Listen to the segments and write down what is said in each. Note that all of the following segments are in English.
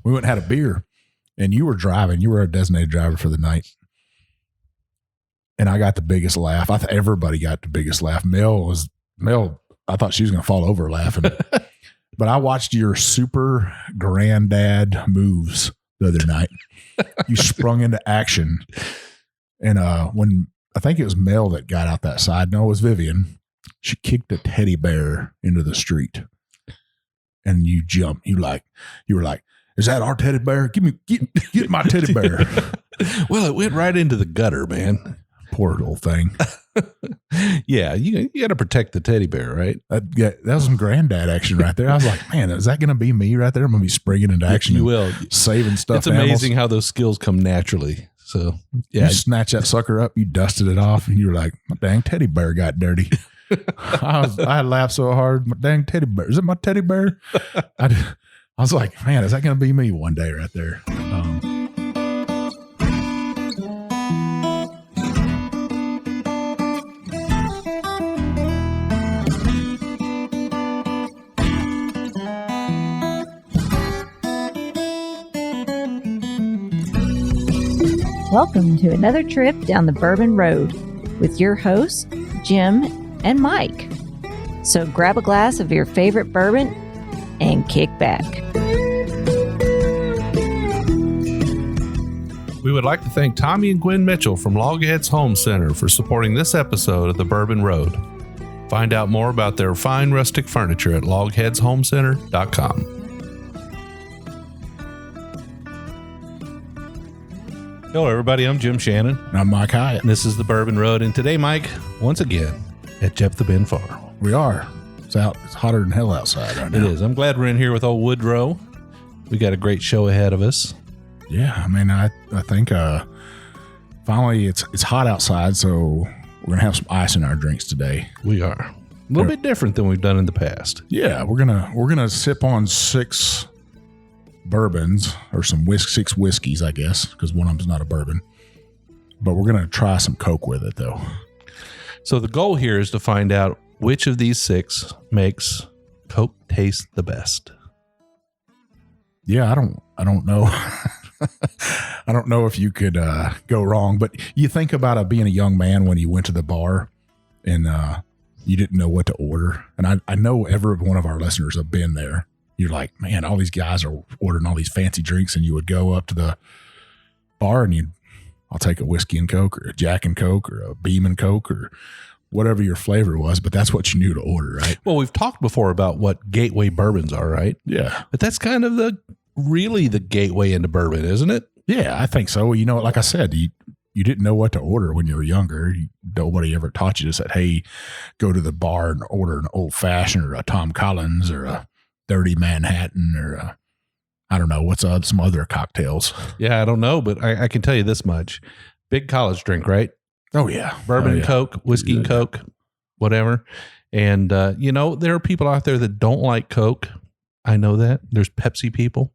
We went and had a beer, and you were driving. You were a designated driver for the night. And I got the biggest laugh. I thought everybody got the biggest laugh. Mel, I thought she was going to fall over laughing. But I watched your super granddad moves the other night. You sprung into action. And when I think it was Mel that got out that side. No, it was Vivian. She kicked a teddy bear into the street. And you jumped. You were like, is that our teddy bear? Get my teddy bear. Well, it went right into the gutter, man. Poor little thing. Yeah, you got to protect the teddy bear, right? That was some granddad action right there. I was like, man, is that going to be me right there? I'm going to be springing into action. You will. Saving stuff. It's amazing how those skills come naturally. So, yeah. You snatch that sucker up, you dusted it off, and you were like, my dang teddy bear got dirty. I laughed so hard. My dang teddy bear. Is it my teddy bear? I was like, man, is that going to be me one day right there? Welcome to another trip down the Bourbon Road with your hosts, Jim and Mike. So grab a glass of your favorite bourbon and kick back. We would like to thank Tommy and Gwen Mitchell from Loghead's Home Center for supporting this episode of the Bourbon Road. Find out more about their fine rustic furniture at logheadshomecenter.com. Hello, everybody. I'm Jim Shannon. And I'm Mike Hyatt. And this is the Bourbon Road. And today, Mike, once again, at Jeff the Ben Farm. We are. It's hotter than hell outside right now. It is. I'm glad we're in here with old Woodrow. We got a great show ahead of us. Yeah, I mean, I think finally it's hot outside, so we're gonna have some ice in our drinks today. We are a little bit different than we've done in the past. Yeah, we're gonna sip on 6 bourbons or some 6 whiskeys, I guess, because one of them's not a bourbon. But we're gonna try some Coke with it, though. So the goal here is to find out which of these 6 makes Coke taste the best. Yeah, I don't know. I don't know if you could go wrong, but you think about being a young man when you went to the bar and you didn't know what to order. And I know every one of our listeners have been there. You're like, man, all these guys are ordering all these fancy drinks, and you would go up to the bar and I'll take a whiskey and Coke or a Jack and Coke or a Beam and Coke or whatever your flavor was, but that's what you knew to order, right? Well, we've talked before about what gateway bourbons are, right? Yeah. But that's kind of really the gateway into bourbon, isn't it? Yeah, I think so. You know, like I said, you didn't know what to order when you were younger. Nobody ever taught you to say, hey, go to the bar and order an old fashioned or a Tom Collins or a Dirty Manhattan or I don't know, what's some other cocktails. Yeah, I don't know, but I can tell you this much. Big college drink, right? Oh, yeah. Bourbon and Coke, whiskey and Coke, whatever. And, there are people out there that don't like Coke. I know that. There's Pepsi people.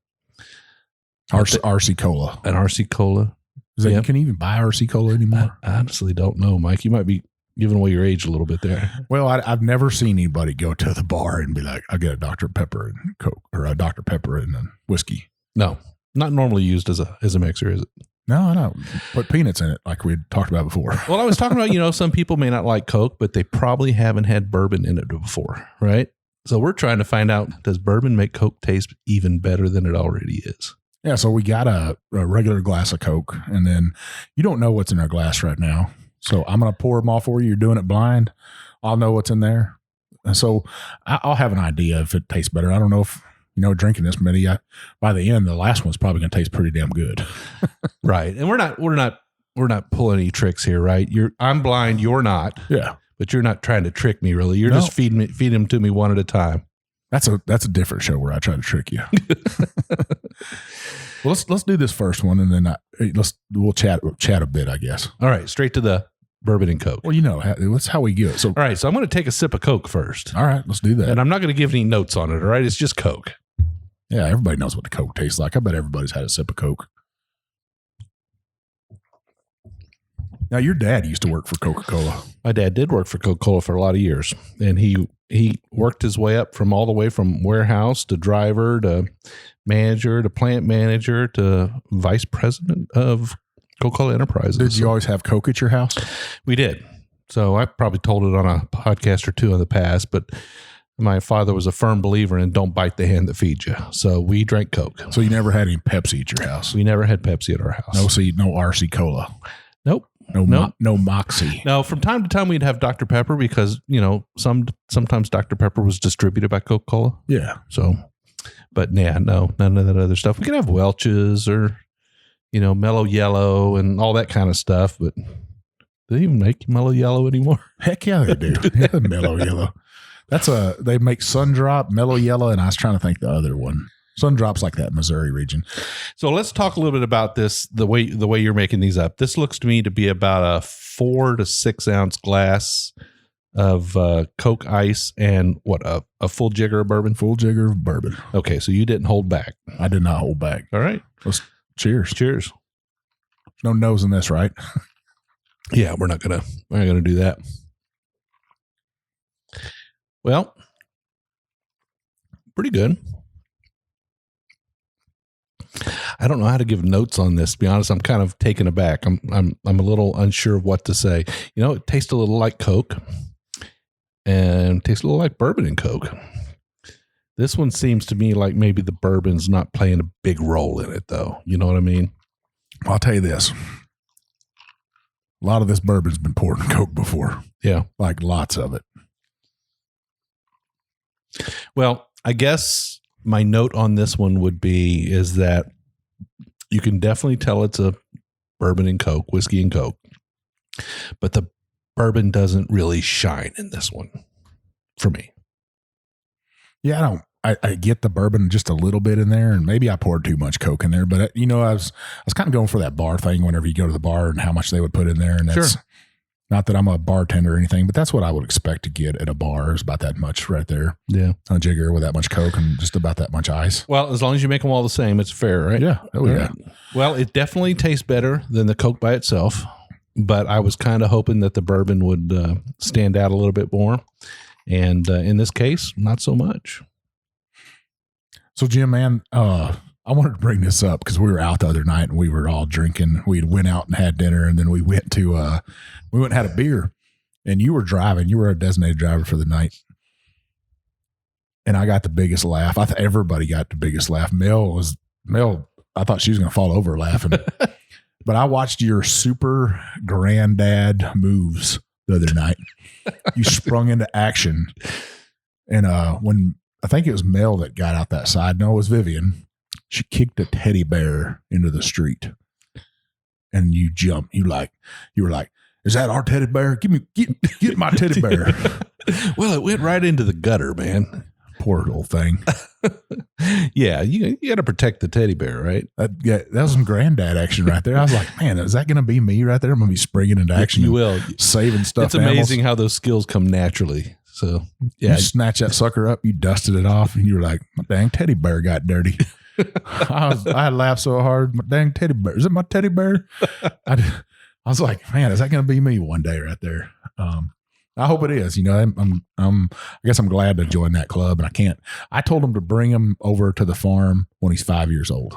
RC Cola. An RC Cola. You can even buy RC Cola anymore? I honestly don't know, Mike. You might be giving away your age a little bit there. Well, I've never seen anybody go to the bar and be like, I'll get a Dr. Pepper and Coke or a Dr. Pepper and then whiskey. No, not normally used as a mixer, is it? No, I know. Put peanuts in it like we had talked about before. Well, I was talking about, some people may not like Coke, but they probably haven't had bourbon in it before, right? So we're trying to find out, does bourbon make Coke taste even better than it already is? Yeah, so we got a regular glass of Coke, and then you don't know what's in our glass right now. So I'm going to pour them all for you. You're doing it blind. I'll know what's in there. And so I'll have an idea if it tastes better. I don't know if, drinking this many, by the end, the last one's probably going to taste pretty damn good. Right. And we're not pulling any tricks here, right? I'm blind. You're not. Yeah. But you're not trying to trick me, really. You're just feeding them to me one at a time. That's a different show where I try to trick you. Well, let's do this first one, and then we'll chat a bit, I guess. All right, straight to the bourbon and Coke. Well, that's how we do it. So, all right, so I'm going to take a sip of Coke first. All right, let's do that. And I'm not going to give any notes on it. All right, it's just Coke. Yeah, everybody knows what the Coke tastes like. I bet everybody's had a sip of Coke. Now, your dad used to work for Coca-Cola. My dad did work for Coca-Cola for a lot of years, and he worked his way up from all the way from warehouse to driver to manager to plant manager to vice president of Coca-Cola Enterprises. Did you always have Coke at your house? We did. So I probably told it on a podcast or two in the past, but my father was a firm believer in don't bite the hand that feeds you. So we drank Coke. So you never had any Pepsi at your house? We never had Pepsi at our house. No RC Cola. Nope. No Moxie. No, from time to time we'd have Dr. Pepper because, sometimes Dr. Pepper was distributed by Coca-Cola. Yeah. So, but none of that other stuff. We could have Welch's or, Mellow Yellow and all that kind of stuff, but do they even make Mellow Yellow anymore? Heck yeah, they do. Yeah, Mellow Yellow. They make Sun Drop, Mellow Yellow, and I was trying to think the other one. Sun Drop's like that Missouri region. So let's talk a little bit about this, the way you're making these up. This looks to me to be about a 4 to 6 ounce glass of Coke Ice and a full jigger of bourbon? Full jigger of bourbon. Okay, so you didn't hold back. I did not hold back. All right. Let's cheers. Cheers. No nose in this, right? Yeah, we're not gonna do that. Well, pretty good. I don't know how to give notes on this. To be honest, I'm kind of taken aback. I'm a little unsure of what to say. It tastes a little like Coke and tastes a little like bourbon and Coke. This one seems to me like maybe the bourbon's not playing a big role in it, though. You know what I mean? I'll tell you this. A lot of this bourbon's been poured in Coke before. Yeah. Like lots of it. Well, I guess my note on this one is that you can definitely tell it's a bourbon and Coke, whiskey and Coke, but the bourbon doesn't really shine in this one for me. Yeah, I get the bourbon just a little bit in there, and maybe I poured too much Coke in there, but I was kind of going for that bar thing whenever you go to the bar and how much they would put in there. And that's not that I'm a bartender or anything, but that's what I would expect to get at a bar is about that much right there. Yeah. A jigger with that much Coke and just about that much ice. Well, as long as you make them all the same, it's fair, right? Yeah. Oh, yeah. Right. Well, it definitely tastes better than the Coke by itself, but I was kind of hoping that the bourbon would stand out a little bit more. And in this case, not so much. So, Jim, man, I wanted to bring this up because we were out the other night and we were all drinking. We went out and had dinner, and then we went and had a beer. And you were driving. You were a designated driver for the night. And I got the biggest laugh. I thought everybody got the biggest laugh. Mel, I thought she was going to fall over laughing. But I watched your super granddad moves the other night. You sprung into action. And when I think it was Mel that got out that side. No, it was Vivian. She kicked a teddy bear into the street. And you jumped. You were like, is that our teddy bear? Get my teddy bear. Well, it went right into the gutter, man. Poor little thing. Yeah, you got to protect the teddy bear, right? That was some granddad action right there. I was like, man, is that going to be me right there? I'm going to be springing into action. You will. Saving stuff. It's amazing how those skills come naturally. So, yeah. You snatch that sucker up, you dusted it off, and you were like, my dang teddy bear got dirty. I laughed so hard. My dang teddy bear. Is it my teddy bear? I was like, man, is that going to be me one day right there? I hope it is. I guess I'm glad to join that club, and I told him to bring him over to the farm when he's 5 years old.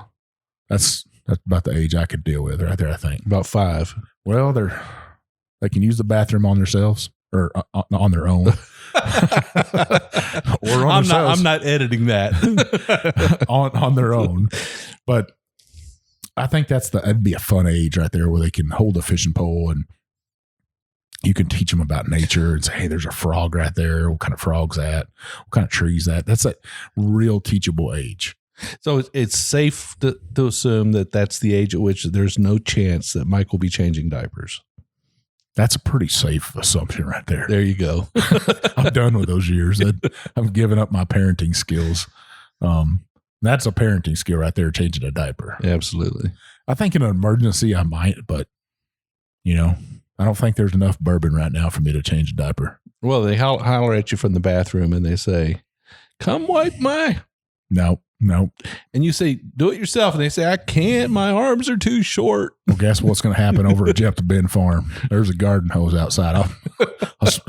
That's about the age I could deal with right there, I think. About 5. Well, they can use the bathroom on themselves or on their own. Or on themselves. I'm not editing that. on their own. But I think that'd be a fun age right there where they can hold a fishing pole and you can teach them about nature and say, hey, there's a frog right there. What kind of frog's that? What kind of tree's that? That's a real teachable age. So it's safe to assume that that's the age at which there's no chance that Mike will be changing diapers. That's a pretty safe assumption right there. There you go. I'm done with those years. I've given up my parenting skills. That's a parenting skill right there, changing a diaper. Absolutely. I think in an emergency I might, but I don't think there's enough bourbon right now for me to change a diaper. Well, they holler at you from the bathroom and they say, come wipe my. No. Nope. And you say, do it yourself. And they say, I can't. My arms are too short. Well, guess what's going to happen over at Jeff the Ben farm? There's a garden hose outside. Let's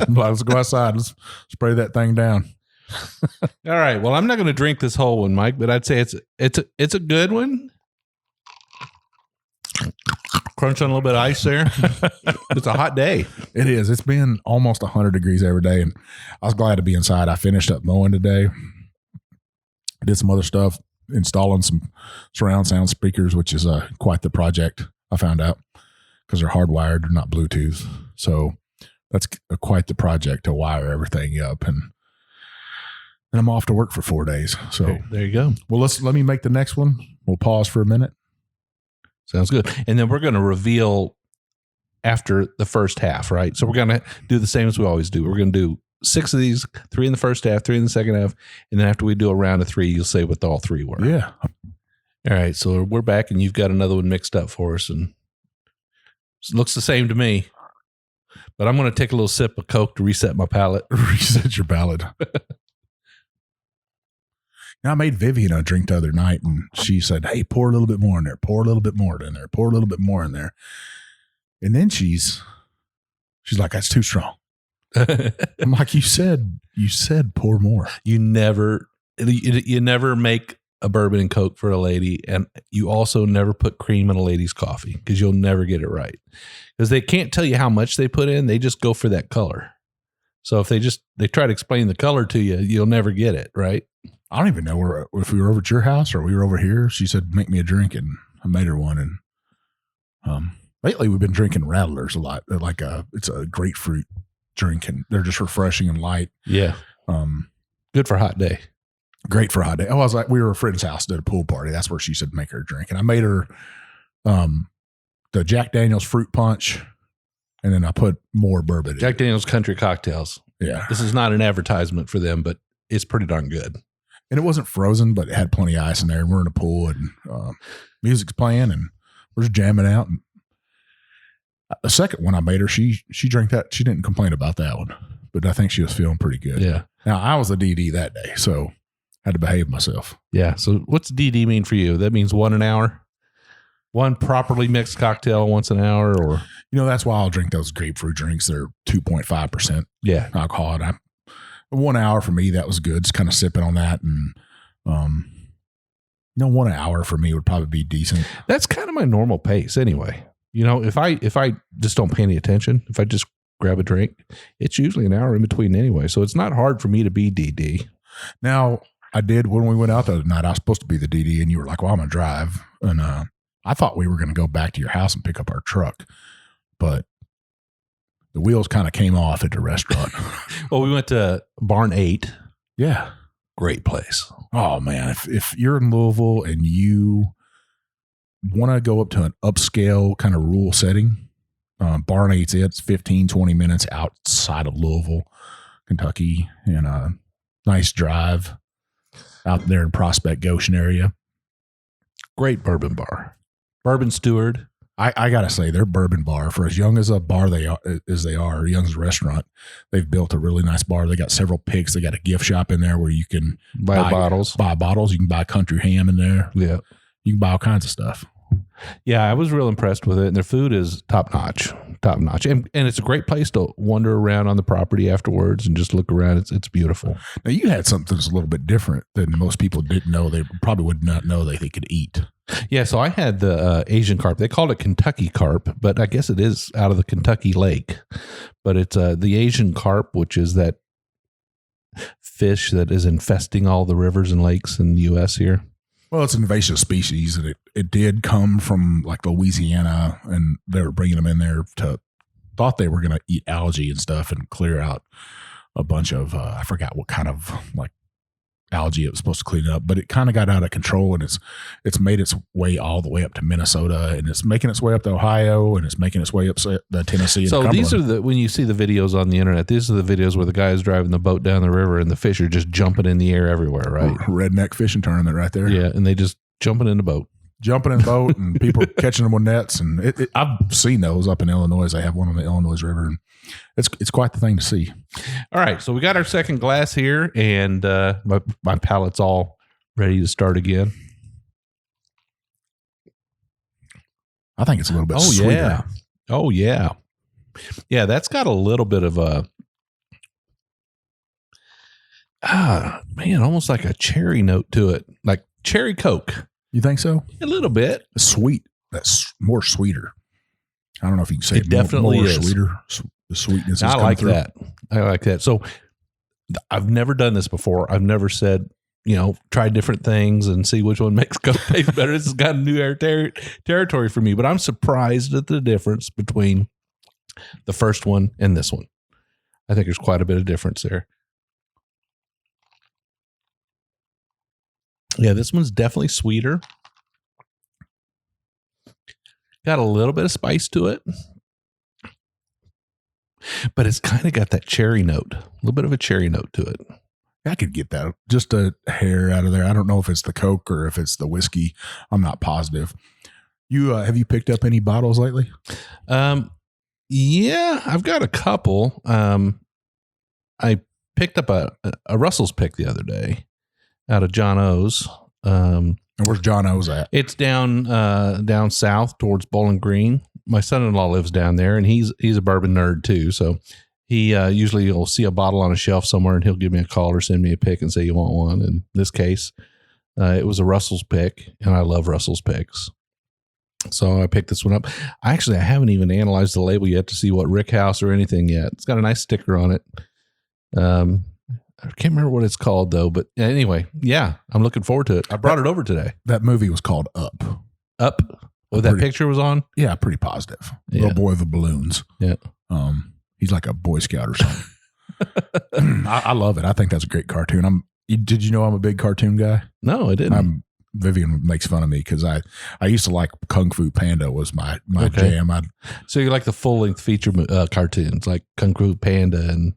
go outside. Let's spray that thing down. All right. Well, I'm not going to drink this whole one, Mike, but I'd say it's a good one. Crunch on a little bit of ice there. It's a hot day. It is. It's been almost 100 degrees every day, and I was glad to be inside. I finished up mowing today. Did some other stuff, installing some surround sound speakers, which is quite the project, I found out, because they're hardwired, they're not Bluetooth. So that's quite the project to wire everything up. And I'm off to work for 4 days. So okay, there you go. Well, let me make the next one. We'll pause for a minute. Sounds good. And then we're going to reveal after the first half, right? So we're going to do the same as we always do. We're going to do 6 of these, 3 in the first half, 3 in the second half. And then after we do a round of 3, you'll say what all 3 were. Yeah. All right. So we're back and you've got another one mixed up for us. And it looks the same to me. But I'm going to take a little sip of Coke to reset my palate. Reset your palate. Now, I made Vivian a drink the other night, and she said, hey, pour a little bit more in there, pour a little bit more in there, pour a little bit more in there. And then she's like, that's too strong. I'm like, you said pour more. You never make a bourbon and Coke for a lady, and you also never put cream in a lady's coffee because you'll never get it right. Because they can't tell you how much they put in, they just go for that color. So if they try to explain the color to you, you'll never get it right. I don't even know if we were over at your house or we were over here. She said, make me a drink, and I made her one. And lately we've been drinking Rattlers a lot. They're like it's a grapefruit drink, and they're just refreshing and light. Yeah. Good for a hot day. Great for a hot day. Oh, I was like, we were at a friend's house, did a pool party. That's where she said, make her a drink. And I made her the Jack Daniel's fruit punch, and then I put more bourbon in. Jack Daniel's Country Cocktails. Yeah. This is not an advertisement for them, but it's pretty darn good. And it wasn't frozen, but it had plenty of ice in there. And we're in a pool, and music's playing, and we're just jamming out. And the second one I made her, she drank that. She didn't complain about that one, but I think she was feeling pretty good. Yeah. Now, I was a DD that day, so I had to behave myself. Yeah. So what's DD mean for you? That means 1 an hour? One properly mixed cocktail once an hour? Or that's why I'll drink those grapefruit drinks. They're 2.5% alcohol. And 1 hour for me, that was good. Just kind of sipping on that. And, 1 hour for me would probably be decent. That's kind of my normal pace anyway. If I just don't pay any attention, if I just grab a drink, it's usually an hour in between anyway. So it's not hard for me to be DD. Now, I did when we went out the other night, I was supposed to be the DD, and you were like, well, I'm going to drive. And I thought we were going to go back to your house and pick up our truck, but the wheels kind of came off at the restaurant. Well, we went to Barn 8. Yeah. Great place. Oh, man. If you're in Louisville and you want to go up to an upscale kind of rural setting, Barn 8's it's 15, 20 minutes outside of Louisville, Kentucky, and a nice drive out there in Prospect, Goshen area. Great bourbon bar. Bourbon Steward. I got to say, their bourbon bar, for as young as a bar they are, young as a restaurant, they've built a really nice bar. They got several picks. They got a gift shop in there where you can buy bottles. You can buy country ham in there. Yeah. You can buy all kinds of stuff. Yeah, I was real impressed with it. And their food is top notch. And it's a great place to wander around on the property afterwards and just look around. It's beautiful. Now, you had something that's a little bit different than most people didn't know. They probably would not know that they could eat. Yeah, so I had the Asian carp. They called it Kentucky carp, but I guess it is out of the Kentucky lake. But it's the Asian carp, which is that fish that is infesting all the rivers and lakes in the U.S. here. Well, it's an invasive species, and it did come from like Louisiana, and they were bringing them in there thought they were going to eat algae and stuff and clear out a bunch of, I forgot what kind of like algae it was supposed to clean up, but it kind of got out of control, and it's made its way all the way up to Minnesota, and it's making its way up to Ohio, and it's making its way up to Tennessee. So these are when you see the videos on the internet, these are the videos where the guy is driving the boat down the river and the fish are just jumping in the air everywhere, right? Redneck fishing tournament right there. Yeah, and they just jumping in the boat. And people catching them with nets. And I've seen those up in Illinois. They have one on the Illinois River, and it's quite the thing to see. All right. So we got our second glass here, and my palate's all Ready to start again? I think it's a little bit sweeter. Yeah. Oh, yeah. Yeah, that's got a little bit of a, almost like a cherry note to it, like cherry Coke. You think so? A little bit. Sweet. That's more sweeter. I don't know if you can say It definitely more is sweeter. The sweetness. I like that. I like that. So I've never done this before. I've never said, try different things and see which one makes Coke taste better. This has got a new territory for me, but I'm surprised at the difference between the first one and this one. I think there's quite a bit of difference there. Yeah, this one's definitely sweeter. Got a little bit of spice to it, but it's kind of got that cherry note, a little bit of a cherry note to it. I could get that just a hair out of there. I don't know if it's the Coke or if it's the whiskey. I'm not positive. You have you picked up any bottles lately? Yeah, I've got a couple. I picked up a Russell's pick the other day out of John O's. And where's John O's at? It's down south towards Bowling Green. My son-in-law lives down there, and he's a bourbon nerd too. So he usually will see a bottle on a shelf somewhere, and he'll give me a call or send me a pick and say you want one. In this case, it was a Russell's pick, and I love Russell's picks. So I picked this one up. I haven't even analyzed the label yet to see what Rick House or anything yet. It's got a nice sticker on it. I can't remember what it's called though, but anyway, yeah, I'm looking forward to it. I brought it over today. That movie was called Up. Up? What that picture was on? Yeah, pretty positive. Yeah. Little boy with the balloons. Yeah. He's like a Boy Scout or something. I love it. I think that's a great cartoon. Did you know I'm a big cartoon guy? No, I didn't. Vivian makes fun of me because I used to like Kung Fu Panda was my jam. So you like the full length feature cartoons like Kung Fu Panda and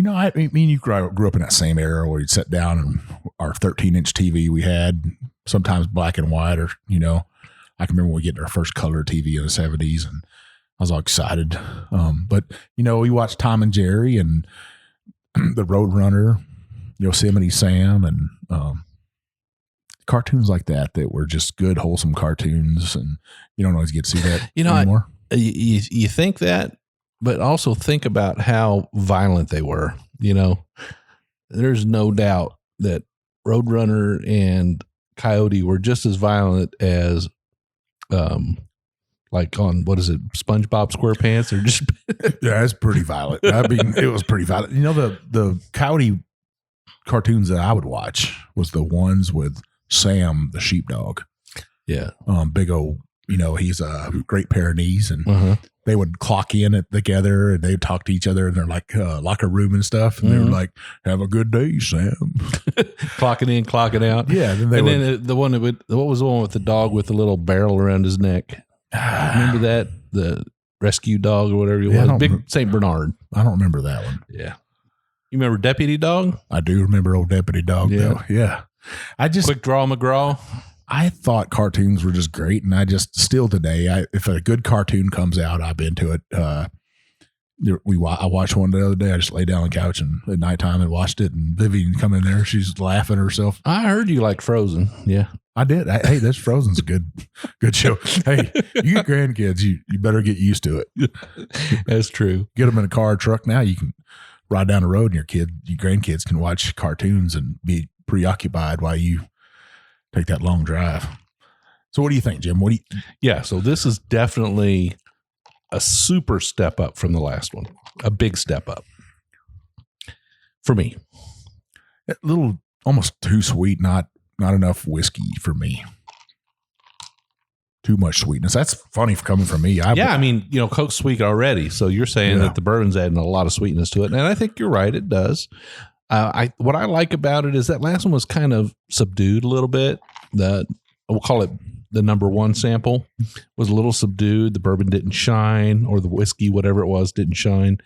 I mean you grew up in that same era where you'd sit down and our 13-inch TV we had, sometimes black and white, or I can remember when we get our first color TV in the 70s, and I was all excited. But we watched Tom and Jerry and the Roadrunner, Yosemite Sam, and cartoons like that were just good, wholesome cartoons, and you don't always get to see that anymore. You think that, but also think about how violent they were. There's no doubt that Roadrunner and Coyote were just as violent as, like on, what is it, SpongeBob SquarePants, or just yeah, it's pretty violent. I mean, it was pretty violent. The Coyote cartoons that I would watch was the ones with Sam the sheepdog. Yeah. Big old, he's a Great Pyrenees, and they would clock in it together, and they'd talk to each other in their locker room and stuff. And they were like, "Have a good day, Sam." Clocking in, clocking out. Yeah. Then the one what was the one with the dog with the little barrel around his neck? Remember that? The rescue dog or whatever it was. Big St. Bernard. I don't remember that one. Yeah. You remember Deputy Dog? I do remember old Deputy Dog though. Yeah. Quick Draw McGraw. I thought cartoons were just great, and I just still today, if a good cartoon comes out, I'm into it. I watched one the other day. I just lay down on the couch and at nighttime and watched it, and Vivian come in there. She's laughing herself. I heard you like Frozen. Yeah, I did. Hey, this Frozen's a good show. Hey, you get grandkids, you better get used to it. That's true. Get them in a car or truck now. You can ride down the road, and your grandkids can watch cartoons and be preoccupied while you take that long drive. So what do you think, Jim? Yeah, so this is definitely a super step up from the last one. A big step up for me. A little almost too sweet, not enough whiskey for me. Too much sweetness. That's funny coming from me. I mean, Coke's sweet already. So you're saying that the bourbon's adding a lot of sweetness to it. And I think you're right. It does. What I like about it is that last one was kind of subdued a little bit. We'll call it the number one sample was a little subdued. The bourbon didn't shine, or the whiskey, whatever it was, didn't shine.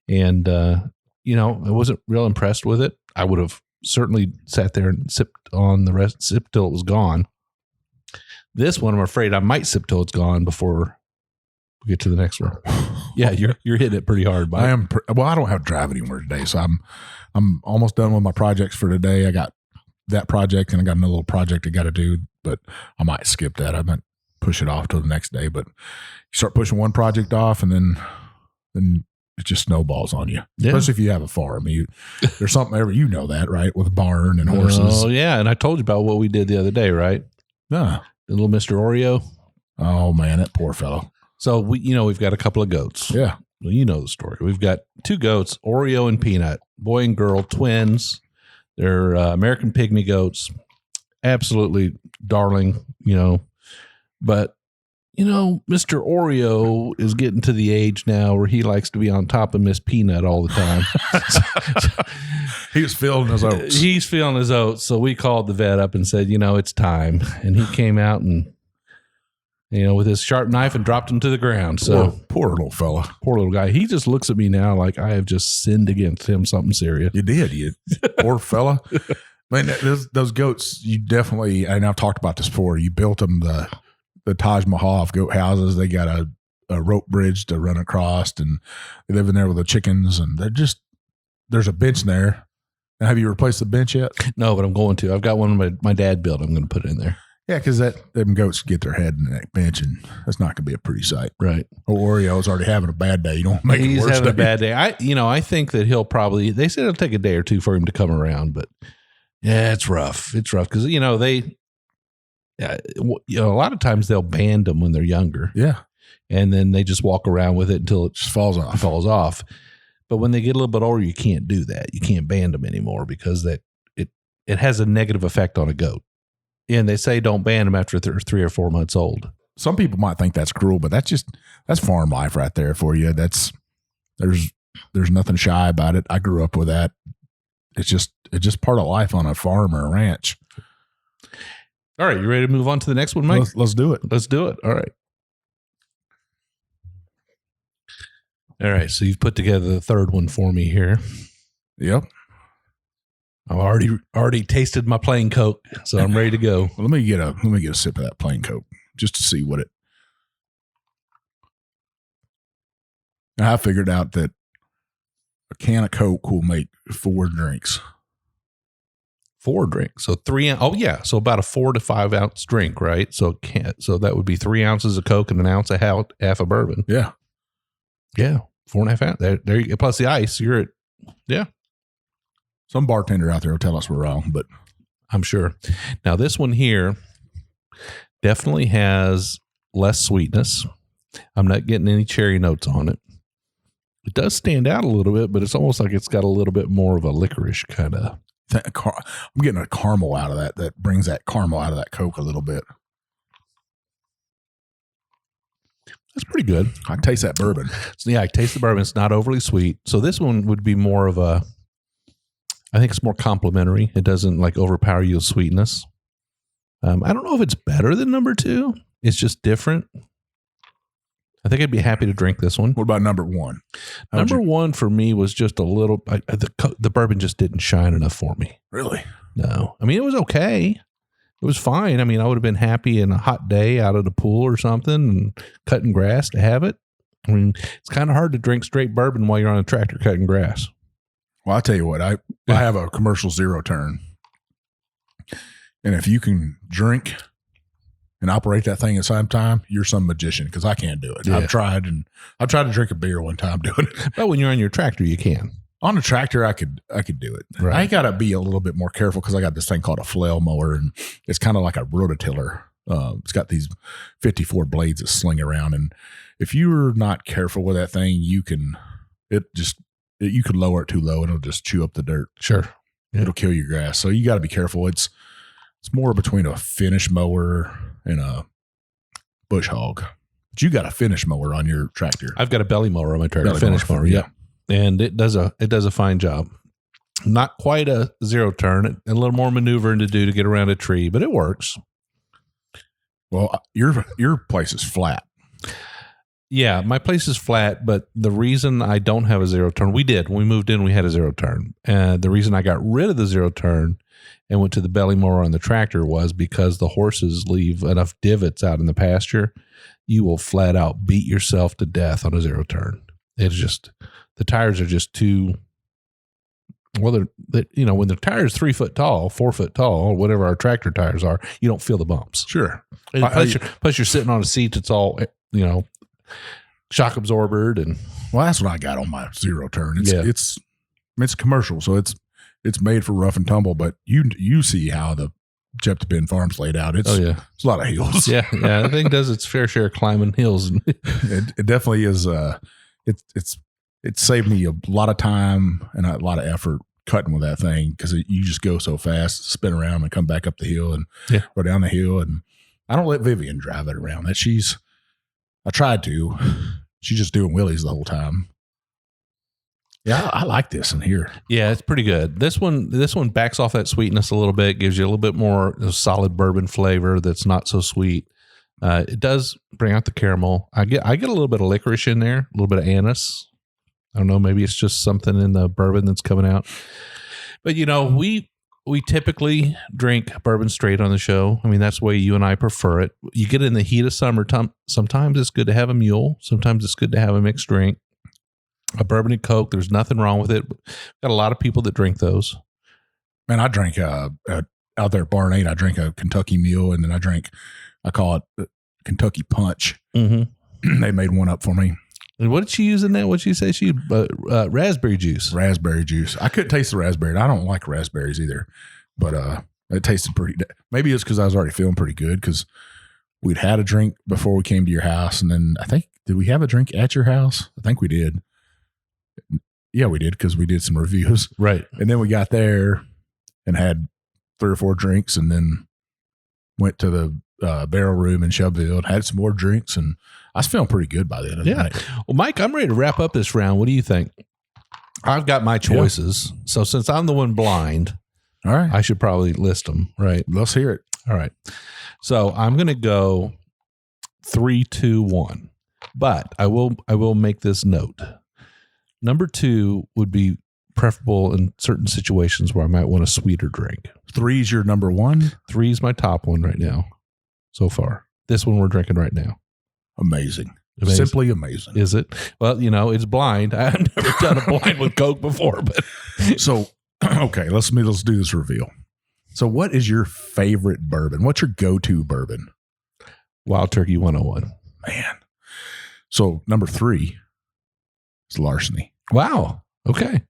And, I wasn't real impressed with it. I would have certainly sat there and sipped till it was gone. This one, I'm afraid I might sip till it's gone before we get to the next one. Yeah, you're hitting it pretty hard. I am. I don't have to drive anywhere today, so I'm almost done with my projects for today. I got that project, and I got another little project I got to do, but I might skip that. I might push it off till the next day. But you start pushing one project off, and then it just snowballs on you. Yeah. Especially if you have a farm. There's something ever, you know that, right? With a barn and horses. Oh yeah, and I told you about what we did the other day, right? No. The little Mr. Oreo. Oh man, that poor fellow. So we've got a couple of goats. Yeah. Well, you know the story. We've got 2 goats, Oreo and Peanut, boy and girl, twins. They're American pygmy goats. Absolutely darling, But, Mr. Oreo is getting to the age now where he likes to be on top of Miss Peanut all the time. He was feeling his oats. He's feeling his oats. So we called the vet up and said, it's time. And he came out and, with his sharp knife and dropped him to the ground. So poor little fella. Poor little guy. He just looks at me now like I have just sinned against him something serious. You did. You poor fella. Man, those goats, you definitely, and I've talked about this before, you built them the Taj Mahal of goat houses. They got a rope bridge to run across, and they live in there with the chickens, and there's a bench in there. Now, have you replaced the bench yet? No, but I'm going to. I've got one my dad built. I'm going to put it in there. Yeah, because them goats get their head in that bench, and that's not going to be a pretty sight. Right. Oreo's already having a bad day. You don't make it worse. He's having a bad day. I think that he'll probably, they said it'll take a day or two for him to come around, but yeah, it's rough. It's rough because, a lot of times they'll band them when they're younger. Yeah. And then they just walk around with it until it just falls off. But when they get a little bit older, you can't do that. You can't band them anymore because it has a negative effect on a goat. And they say don't ban them after they're 3 or 4 months old. Some people might think that's cruel, but that's farm life right there for you. There's nothing shy about it. I grew up with that. It's just part of life on a farm or a ranch. All right, you ready to move on to the next one, Mike? Let's do it. Let's do it. All right. All right, so you've put together the third one for me here. Yep. I've already tasted my plain Coke, so I'm ready to go. Well, let me get a sip of that plain Coke just to see what it. I figured out that a can of Coke will make 4 drinks. 4 drinks, so 3. Oh yeah, so about a 4 to 5 ounce drink, right? So that would be 3 ounces of Coke and an ounce of half of bourbon. Yeah, 4.5 ounces. There you go. Plus the ice. You're at Some bartender out there will tell us we're wrong, but I'm sure. Now this one here definitely has less sweetness. I'm not getting any cherry notes on it. It does stand out a little bit, but it's almost like it's got a little bit more of a licorice kind of. I'm getting a caramel out of that. That brings that caramel out of that Coke a little bit. That's pretty good. I taste that bourbon. So yeah, I taste the bourbon. It's not overly sweet. So this one would be more of a, I think it's more complimentary. It doesn't like overpower you with sweetness. I don't know if it's better than number 2. It's just different. I think I'd be happy to drink this one. What about number 1? Number 1 for me was just a little, the bourbon just didn't shine enough for me. Really? No. I mean, it was okay. It was fine. I mean, I would have been happy in a hot day out at the pool or something and cutting grass to have it. I mean, it's kind of hard to drink straight bourbon while you're on a tractor cutting grass. Well, I'll tell you what, I have a commercial 0 turn. And if you can drink and operate that thing at the same time, you're some magician because I can't do it. Yeah. I've tried to drink a beer one time doing it. But when you're on your tractor, you can. On a tractor, I could do it. Right. I got to be a little bit more careful because I got this thing called a flail mower, and it's kind of like a rototiller. It's got these 54 blades that sling around, and if you're not careful with that thing, you could lower it too low, and it'll just chew up the dirt. Sure, yeah. It'll kill your grass. So you got to be careful. It's more between a finish mower and a bush hog. But you got a finish mower on your tractor. I've got a belly mower on my tractor. Belly Finish mower, yeah. And it does a fine job. Not quite a 0 turn, a little more maneuvering to do to get around a tree, but it works. Well, your place is flat. Yeah, my place is flat, but the reason I don't have a 0 turn, when we moved in, we had a 0 turn. And the reason I got rid of the 0 turn and went to the belly mower on the tractor was because the horses leave enough divots out in the pasture. You will flat out beat yourself to death on a 0 turn. It's just, the tires are just too Well, when the tire is 3 foot tall, 4 foot tall, or whatever our tractor tires are, you don't feel the bumps. Sure. And plus you're sitting on a seat that's all, shock absorbered. And well, that's what I got on my zero turn. It's commercial, so it's made for rough and tumble. But you see how the Jepta Ben Farms laid out. It's a lot of hills. Yeah. I think it does its fair share of climbing hills. It definitely is. It saved me a lot of time and a lot of effort cutting with that thing because you just go so fast, spin around and come back up the hill and go down the hill. And I don't let Vivian drive it around. I tried to. She's just doing wheelies the whole time. Yeah, I like this in here. Yeah, it's pretty good. This one backs off that sweetness a little bit, gives you a little bit more solid bourbon flavor that's not so sweet. It does bring out the caramel. I get a little bit of licorice in there, a little bit of anise. I don't know, maybe it's just something in the bourbon that's coming out. But we typically drink bourbon straight on the show. I mean, that's the way you and I prefer it. You get in the heat of summer, sometimes it's good to have a mule. Sometimes it's good to have a mixed drink. A bourbon and Coke, there's nothing wrong with it. Got a lot of people that drink those. Man, I drank out there at Barn 8, I drank a Kentucky Mule, and then I call it Kentucky Punch. Mm-hmm. They made one up for me. And what did she use in that? What did she say? She raspberry juice. Raspberry juice. I couldn't taste the raspberry. I don't like raspberries either, but it tasted pretty. Maybe it's because I was already feeling pretty good because we'd had a drink before we came to your house, and then did we have a drink at your house? I think we did. Yeah, we did because we did some reviews. Right. And then we got there and had 3 or 4 drinks and then went to the barrel room in Shelbyville and had some more drinks. And I was feeling pretty good by the end of the night. Well, Mike, I'm ready to wrap up this round. What do you think? I've got my choices. Yeah. So since I'm the one blind, all right, I should probably list them. Right. Let's hear it. All right. So I'm going to go 3, 2, 1, but I will make this note. Number 2 would be preferable in certain situations where I might want a sweeter drink. 3 is your number 1? 3 is my top one right now so far. This one we're drinking right now. Amazing. Simply amazing. Is it? Well, it's blind. I've never done a blind with Coke before, but so, okay, let's do this reveal. So what is your favorite bourbon? What's your go-to bourbon? Wild Turkey 101. Man. So number 3 is Larceny. Wow. Okay.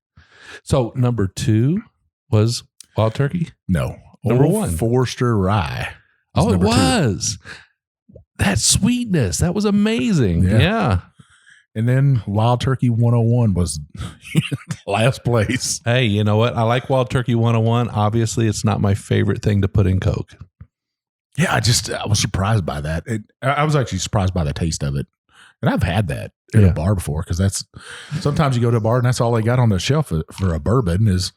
So number 2 was Wild Turkey? No. Number 1. Forester Rye. Oh, it was. 2. That sweetness. That was amazing. Yeah. And then Wild Turkey 101 was last place. Hey, you know what? I like Wild Turkey 101. Obviously, it's not my favorite thing to put in Coke. Yeah, I was surprised by that. I was actually surprised by the taste of it. And I've had that in a bar before because sometimes you go to a bar and that's all they got on the shelf for a bourbon is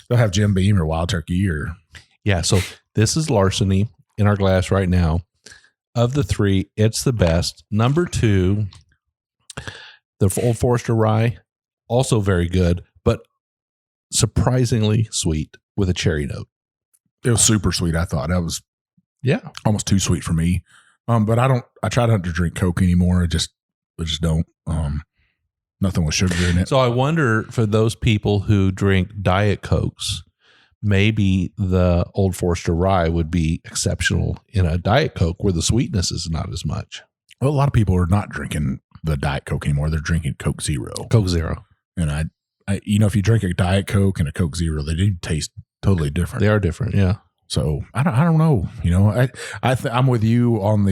they'll have Jim Beam or Wild Turkey or. Yeah. So this is Larceny in our glass right now. Of the 3, it's the best. Number 2, the Old Forester Rye, also very good, but surprisingly sweet with a cherry note. It was super sweet. I thought that was almost too sweet for me. But I try not to drink Coke anymore. I just don't. Nothing with sugar in it. So I wonder for those people who drink Diet Cokes, maybe the Old Forester Rye would be exceptional in a Diet Coke where the sweetness is not as much. Well, a lot of people are not drinking the Diet Coke anymore. They're drinking Coke Zero. Coke Zero. And I if you drink a Diet Coke and a Coke Zero, they do taste totally different. They are different. Yeah. So I don't know. I'm with you on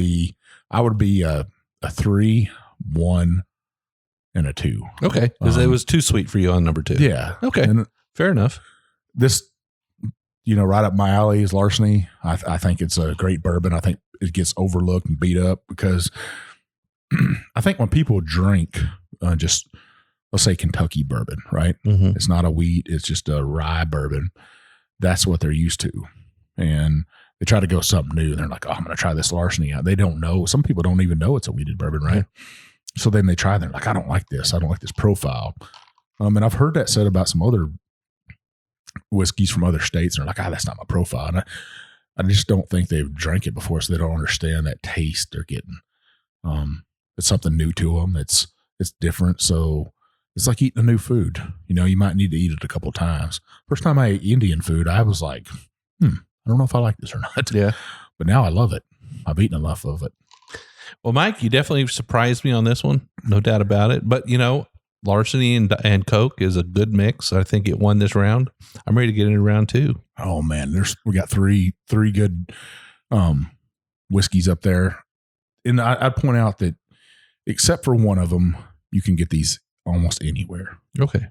I would be a 3, 1, and a 2. Okay. Because it was too sweet for you on number 2. Yeah. Okay. And fair enough. This, right up my alley is Larceny. I think it's a great bourbon. I think it gets overlooked and beat up because I think when people drink just, let's say Kentucky bourbon, right? Mm-hmm. It's not a wheat. It's just a rye bourbon. That's what they're used to. And they try to go something new. And they're like, oh, I'm going to try this Larceny out. They don't know. Some people don't even know it's a wheated bourbon, right? Yeah. So then they try. They're like, I don't like this. I don't like this profile. And I've heard that said about some other whiskeys from other states. They're like, that's not my profile. And I just don't think they've drank it before, so they don't understand that taste they're getting. It's something new to them. It's different. So It's like eating a new food. You might need to eat it a couple of times. First time I ate Indian food, I was like, I don't know if I like this or not. Yeah. But now I love it. I've eaten enough of it. Well, Mike, you definitely surprised me on this one. No doubt about it. But, Larceny and Coke is a good mix. I think it won this round. I'm ready to get into round 2. Oh man, we got three good whiskeys up there. And I'd point out that except for one of them, you can get these almost anywhere. Okay.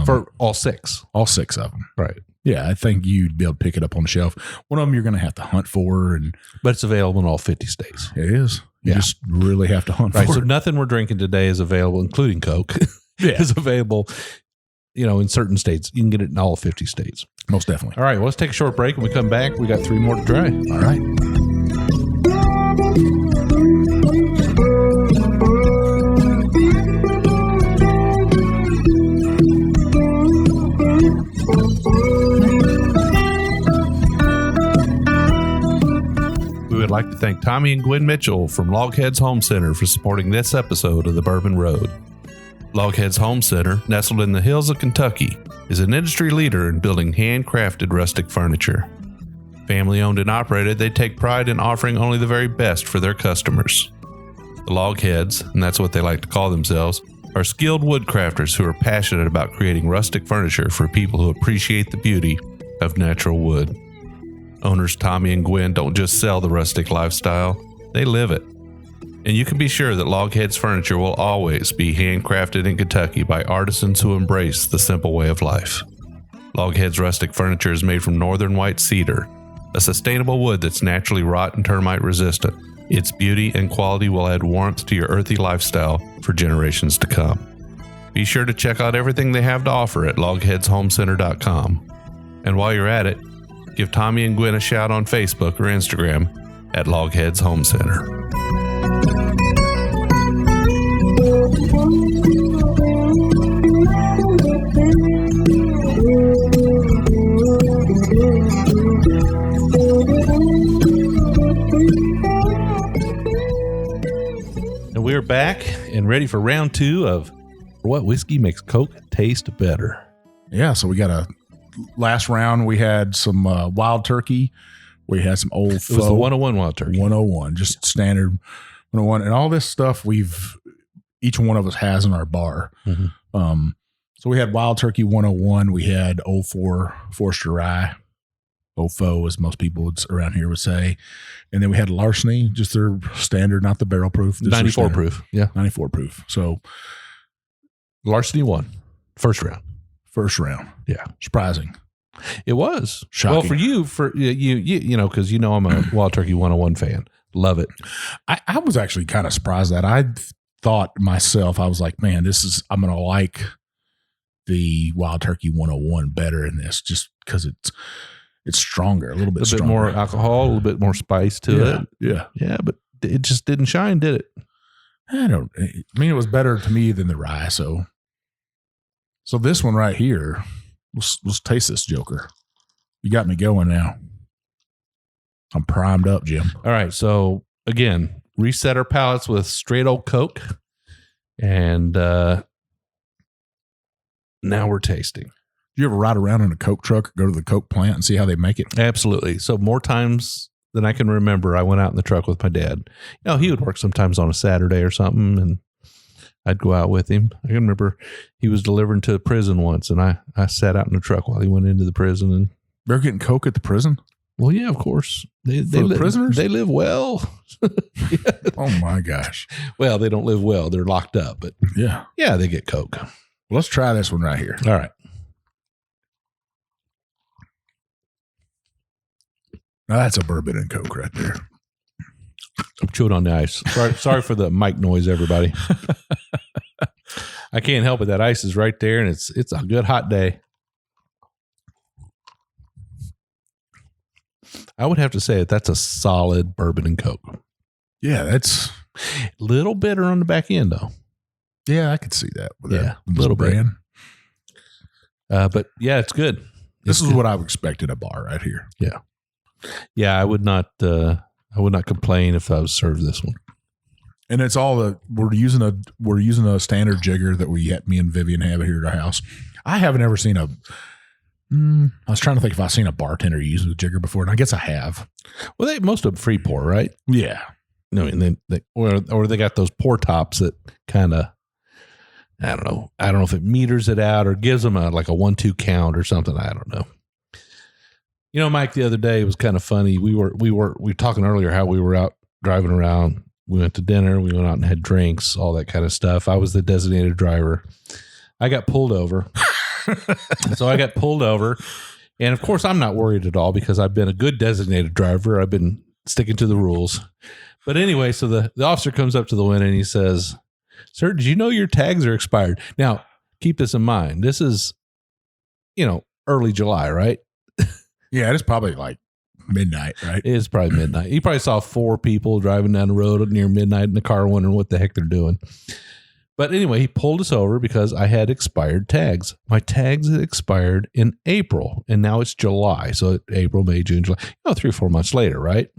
For all 6. All 6 of them. Right. Yeah, I think you'd be able to pick it up on the shelf. One of them you're going to have to hunt for. But it's available in all 50 states. It is. You just really have to hunt for it. So it. nothing we're drinking today is available, including Coke, is available, in certain states. You can get it in all 50 states. Most definitely. All right, well, let's take a short break. When we come back, we got 3 more to try. All right. We would like to thank Tommy and Gwen Mitchell from Loghead's Home Center for supporting this episode of The Bourbon Road. Loghead's Home Center, nestled in the hills of Kentucky, is an industry leader in building handcrafted rustic furniture. Family owned and operated, they take pride in offering only the very best for their customers. The Logheads, and that's what they like to call themselves, are skilled woodcrafters who are passionate about creating rustic furniture for people who appreciate the beauty of natural wood. Owners Tommy and Gwen don't just sell the rustic lifestyle, they live it. And you can be sure that Loghead's furniture will always be handcrafted in Kentucky by artisans who embrace the simple way of life. Loghead's rustic furniture is made from northern white cedar, a sustainable wood that's naturally rot and termite resistant. Its beauty and quality will add warmth to your earthy lifestyle for generations to come. Be sure to check out everything they have to offer at logheadshomecenter.com. And while you're at it, give Tommy and Gwen a shout on Facebook or Instagram at Logheads Home Center. And we're back and ready for round 2 of What Whiskey Makes Coke Taste Better. Yeah, so we got last round we had some wild turkey. We had some old It was the 101 wild turkey. 101, just standard 101. And all this stuff each one of us has in our bar. Mm-hmm. So we had wild turkey 101. We had Old Forester Rye. OFO, as most people around here would say. And then we had Larceny, just their standard, not the barrel proof. 94 proof. Yeah. 94 proof. So Larceny won. First round. Yeah. Surprising. It was. Shocking. Well, for you, because I'm a Wild Turkey 101 fan. Love it. I was actually kind of surprised that I thought myself, I was like, man, I'm going to like the Wild Turkey 101 better in this just because it's stronger, a little bit stronger. More alcohol, a little bit more spice to it. Yeah. Yeah, but it just didn't shine, did it? It was better to me than the rye. So this one right here, let's taste this joker. You got me going now. I'm primed up, Jim. All right. So again, reset our palates with straight old Coke. And now we're tasting. Do you ever ride around in a Coke truck or go to the Coke plant and see how they make it? Absolutely. So more times than I can remember, I went out in the truck with my dad. He would work sometimes on a Saturday or something, and I'd go out with him. I can remember he was delivering to a prison once, and I sat out in the truck while he went into the prison. And they're getting Coke at the prison? Well, yeah, of course. They prisoners? They live well. Yeah. Oh, my gosh. Well, they don't live well. They're locked up, but yeah, they get Coke. Well, let's try this one right here. All right. Now that's a bourbon and Coke right there. I'm chewing on the ice. Sorry for the mic noise, everybody. I can't help it. That ice is right there, and it's a good hot day. I would have to say that's a solid bourbon and Coke. Yeah, that's a little bitter on the back end, though. Yeah, I could see that. With a little brand. But yeah, it's good. This is what I would expect at a bar right here. Yeah, I would not complain if I was served this one. And it's all we're using a standard jigger that me and Vivian have here at our house. I haven't ever seen I was trying to think if I've seen a bartender use a jigger before, and I guess I have. Well, most of them free pour, right? Yeah. No, and or they got those pour tops that kind of, I don't know if it meters it out or gives them like a 1-2 count or something. I don't know. You know, Mike, the other day it was kind of funny. We were talking earlier how we were out driving around. We went to dinner. We went out and had drinks, all that kind of stuff. I was the designated driver. I got pulled over. So I got pulled over. And of course, I'm not worried at all because I've been a good designated driver. I've been sticking to the rules. But anyway, so the officer comes up to the window and he says, "Sir, did you know your tags are expired?" Now, keep this in mind. This is, early July, right? Yeah, it's probably like midnight, right? It is probably midnight. You probably saw 4 people driving down the road near midnight in the car wondering what the heck they're doing. But anyway, he pulled us over because I had expired tags. My tags had expired in April, and now it's July. So April, May, June, July, 3 or 4 months later, right?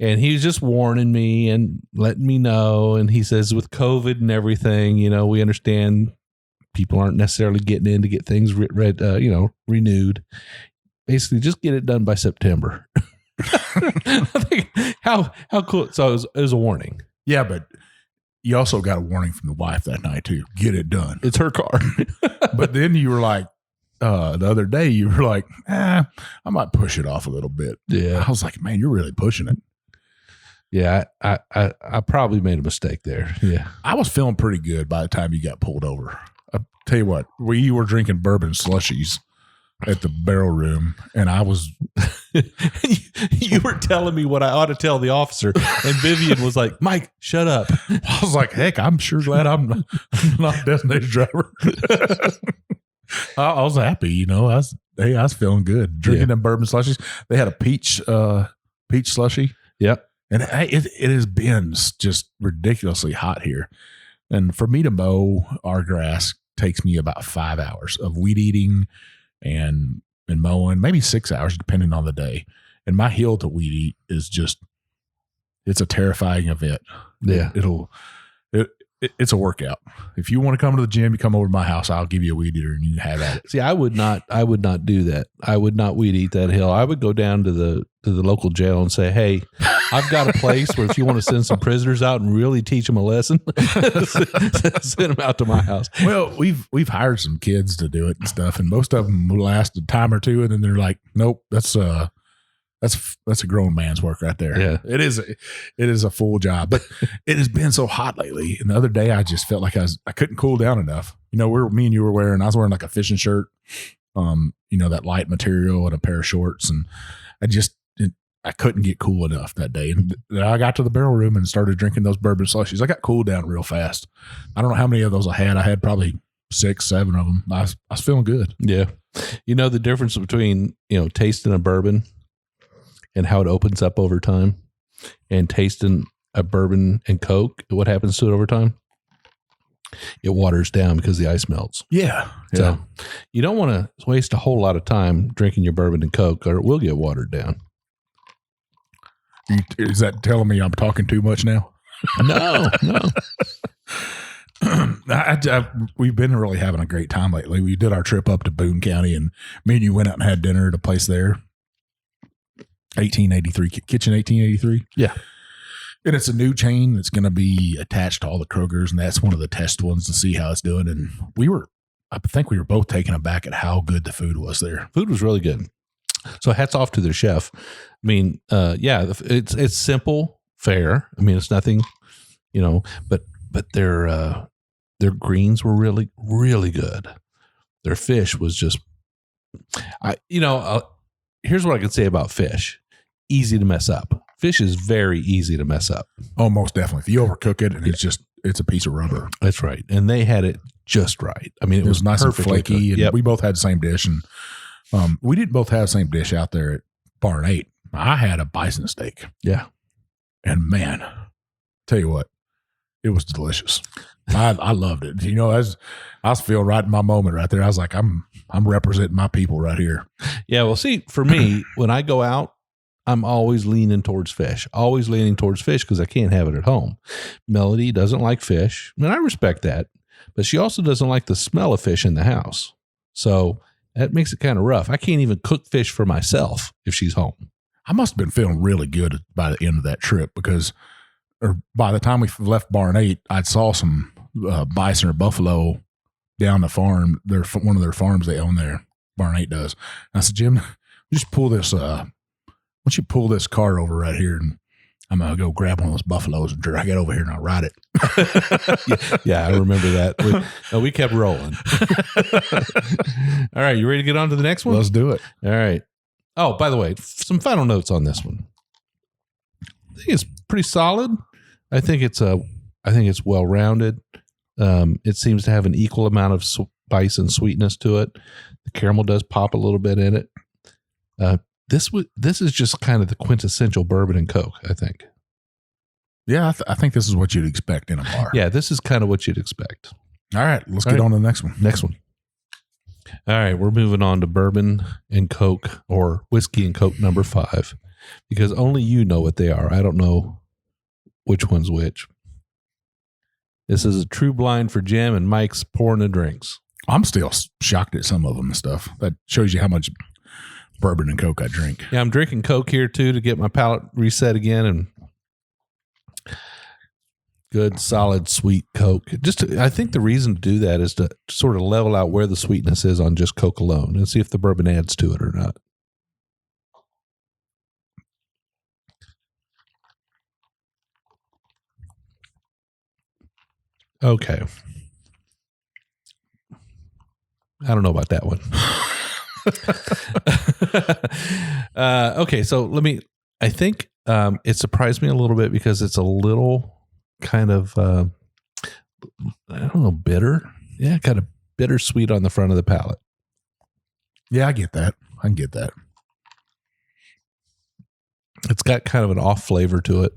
And he was just warning me and letting me know. And he says, with COVID and everything, we understand people aren't necessarily getting in to get things renewed. Basically, just get it done by September. I think how cool. So it was a warning. Yeah, but you also got a warning from the wife that night too. Get it done. It's her car. But then you were like, the other day you were like, I might push it off a little bit. Yeah. I was like, man, you're really pushing it. Yeah, I probably made a mistake there. Yeah. I was feeling pretty good by the time you got pulled over. I'll tell you what, we were drinking bourbon slushies at the barrel room, and I was you were telling me what I ought to tell the officer, and Vivian was like, "Mike, shut up." I was like, heck, I'm sure glad I'm not a designated driver. I was happy, I was feeling good drinking them bourbon slushies. They had a peach slushie. Yep. And it has been just ridiculously hot here. And for me to mow our grass takes me about 5 hours of weed eating and mowing, maybe 6 hours, depending on the day. And my hill to weed eat is it's a terrifying event. Yeah. It's a workout. If you want to come to the gym, you come over to my house, I'll give you a weed eater and you can have at it. See, I would not do that. I would not weed eat that hill. I would go down to the local jail and say, "Hey, I've got a place where if you want to send some prisoners out and really teach them a lesson, send them out to my house." Well, we've hired some kids to do it and stuff, and most of them will last a time or two, and then they're like, "Nope, that's a grown man's work right there." Yeah, it is a full job, but it has been so hot lately. And the other day, I just felt like I couldn't cool down enough. Me and you were wearing. I was wearing like a fishing shirt, that light material and a pair of shorts, and I couldn't get cool enough that day. And I got to the barrel room and started drinking those bourbon slushies. I got cooled down real fast. I don't know how many of those I had. I had probably 6, 7 of them. I was feeling good. Yeah. The difference between, tasting a bourbon and how it opens up over time and tasting a bourbon and Coke, what happens to it over time? It waters down because the ice melts. Yeah. So you don't want to waste a whole lot of time drinking your bourbon and Coke or it will get watered down. Is that telling me I'm talking too much now? No. We've been really having a great time lately. We did our trip up to Boone County, and me and you went out and had dinner at a place there. 1883 Kitchen 1883. Yeah. And it's a new chain that's going to be attached to all the Krogers, and that's one of the test ones to see how it's doing. And I think we were both taken aback at how good the food was there. Food was really good. So hats off to their chef. I mean, it's simple fare. I mean, it's nothing, but their greens were really, really good. Their fish was just, here's what I can say about fish. Easy to mess up. Fish is very easy to mess up. Oh, most definitely. If you overcook it and it's a piece of rubber. That's right. And they had it just right. I mean, it was nice and flaky. And we both had the same dish. And we didn't both have the same dish out there at Bar and 8. I had a bison steak. Yeah. And man, tell you what, it was delicious. I loved it. I was feeling right in my moment right there. I was like, I'm representing my people right here. Yeah. Well, see, for me, when I go out, I'm always leaning towards fish. Always leaning towards fish because I can't have it at home. Melody doesn't like fish, and I respect that. But she also doesn't like the smell of fish in the house. So that makes it kind of rough. I can't even cook fish for myself if she's home. I must have been feeling really good by the end of that trip because by the time we left Barn 8, I saw some bison or buffalo down the farm. They're one of their farms they own there. Barn 8 does. And I said, Jim, just pull this, why don't you pull this car over right here and I'm going to go grab one of those buffaloes and drag it over here and I'll ride it. yeah, I remember that. We kept rolling. All right, you ready to get on to the next one? Let's do it. All right. Oh, by the way, some final notes on this one. I think it's pretty solid. I think it's well rounded. It seems to have an equal amount of spice and sweetness to it. The caramel does pop a little bit in it. This is just kind of the quintessential bourbon and Coke, I think. Yeah, I think this is what you'd expect in a bar. Yeah, this is kind of what you'd expect. All right, let's get on to the next one. Next one. All right, we're moving on to bourbon and Coke, or whiskey and Coke number 5, because only you know what they are. I don't know which one's which. This is a true blind for Jim, and Mike's pouring the drinks. I'm still shocked at some of them and stuff. That shows you how much bourbon and Coke I drink. Yeah, I'm drinking Coke here too to get my palate reset again, and good, solid, sweet Coke. I think the reason to do that is to sort of level out where the sweetness is on just Coke alone and see if the bourbon adds to it or not. Okay. I don't know about that one. Okay, so I think it surprised me a little bit because it's a little kind of, I don't know, bitter. Yeah, kind of bittersweet on the front of the palate. Yeah, I get that. I can get that. It's got kind of an off flavor to it.